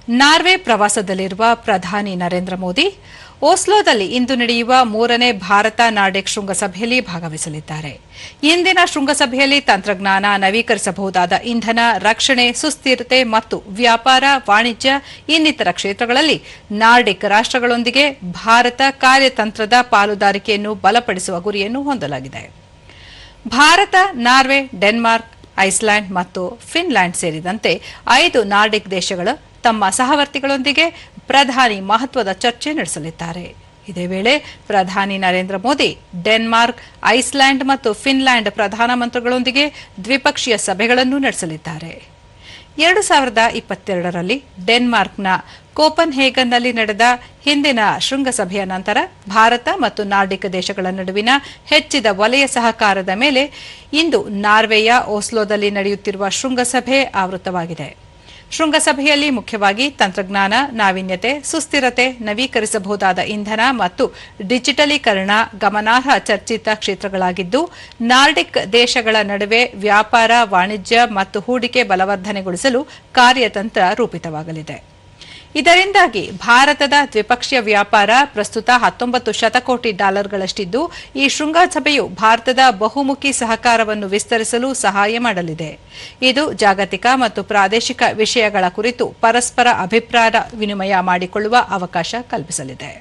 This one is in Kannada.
ನಾರ್ವೆ ಪ್ರವಾಸದಲ್ಲಿರುವ ಪ್ರಧಾನಿ ನರೇಂದ್ರ ಮೋದಿ ಓಸ್ಲೋದಲ್ಲಿ ಇಂದು ನಡೆಯುವ 3ನೇ ಭಾರತ ನಾರ್ಡಿಕ್ ಶೃಂಗಸಭೆಯಲ್ಲಿ ಭಾಗವಹಿಸಲಿದ್ದಾರೆ. ಇಂದಿನ ಶೃಂಗಸಭೆಯಲ್ಲಿ ತಂತ್ರಜ್ಞಾನ, ನವೀಕರಿಸಬಹುದಾದ ಇಂಧನ, ರಕ್ಷಣೆ, ಸುಸ್ಥಿರತೆ ಮತ್ತು ವ್ಯಾಪಾರ, ವಾಣಿಜ್ಯ ಇನ್ನಿತರ ಕ್ಷೇತ್ರಗಳಲ್ಲಿ ನಾರ್ಡಿಕ್ ರಾಷ್ಟ್ರಗಳೊಂದಿಗೆ ಭಾರತ ಕಾರ್ಯತಂತ್ರದ ಪಾಲುದಾರಿಕೆಯನ್ನು ಬಲಪಡಿಸುವ ಗುರಿಯನ್ನು ಹೊಂದಲಾಗಿದೆ. ಭಾರತ, ನಾರ್ವೆ, ಡೆನ್ಮಾರ್ಕ್, ಐಸ್ಲ್ಯಾಂಡ್ ಮತ್ತು ಫಿನ್ಲ್ಯಾಂಡ್ ಸೇರಿದಂತೆ 5 ನಾರ್ಡಿಕ್ ದೇಶಗಳ ತಮ್ಮ ಸಹವರ್ತಿಗಳೊಂದಿಗೆ ಪ್ರಧಾನಿ ಮಹತ್ವದ ಚರ್ಚೆ ನಡೆಸಲಿದ್ದಾರೆ. ಇದೇ ವೇಳೆ ಪ್ರಧಾನಿ ನರೇಂದ್ರ ಮೋದಿ ಡೆನ್ಮಾರ್ಕ್, ಐಸ್ಲ್ಯಾಂಡ್ ಮತ್ತು ಫಿನ್ಲ್ಯಾಂಡ್ ಪ್ರಧಾನಮಂತ್ರಿಗಳೊಂದಿಗೆ ದ್ವಿಪಕ್ಷೀಯ ಸಭೆಗಳನ್ನು ನಡೆಸಲಿದ್ದಾರೆ. 2022ರಲ್ಲಿ ಡೆನ್ಮಾರ್ಕ್ನ ಕೋಪನ್ಹೇಗನ್ನಲ್ಲಿ ನಡೆದ ಹಿಂದಿನ ಶೃಂಗಸಭೆಯ ನಂತರ ಭಾರತ ಮತ್ತು ನಾರ್ಡಿಕ್ ದೇಶಗಳ ನಡುವಿನ ಹೆಚ್ಚಿದ ವಲಯ ಸಹಕಾರದ ಮೇಲೆ ಇಂದು ನಾರ್ವೆಯ ಓಸ್ಲೋದಲ್ಲಿ ನಡೆಯುತ್ತಿರುವ ಶೃಂಗಸಭೆ ಆವೃತವಾಗಿದೆ. ಶೃಂಗಸಭೆಯಲ್ಲಿ ಮುಖ್ಯವಾಗಿ ತಂತ್ರಜ್ಞಾನ, ನಾವೀನ್ಯತೆ, ಸುಸ್ಥಿರತೆ, ನವೀಕರಿಸಬಹುದಾದ ಇಂಧನ ಮತ್ತು ಡಿಜಿಟಲೀಕರಣ ಗಮನಾರ್ಹ ಚರ್ಚಿತ ಕ್ಷೇತ್ರಗಳಾಗಿದ್ದು, ನಾರ್ಡಿಕ್ ದೇಶಗಳ ನಡುವೆ ವ್ಯಾಪಾರ, ವಾಣಿಜ್ಯ ಮತ್ತು ಹೂಡಿಕೆ ಬಲವರ್ಧನೆಗೊಳಿಸಲು ಕಾರ್ಯತಂತ್ರ ರೂಪಿತವಾಗಲಿದೆ. ಇದರಿಂದಾಗಿ ಭಾರತದ ದ್ವಿಪಕ್ಷೀಯ ವ್ಯಾಪಾರ ಪ್ರಸ್ತುತ $19 ಶತಕೋಟಿ ಗಳಷ್ಟಿದ್ದು, ಈ ಶೃಂಗಸಭೆಯು ಭಾರತದ ಬಹುಮುಖಿ ಸಹಕಾರವನ್ನು ವಿಸ್ತರಿಸಲು ಸಹಾಯ ಮಾಡಲಿದೆ. ಇದು ಜಾಗತಿಕ ಮತ್ತು ಪ್ರಾದೇಶಿಕ ವಿಷಯಗಳ ಕುರಿತು ಪರಸ್ಪರ ಅಭಿಪ್ರಾಯ ವಿನಿಮಯ ಮಾಡಿಕೊಳ್ಳುವ ಅವಕಾಶ ಕಲ್ಪಿಸಲಿದೆ.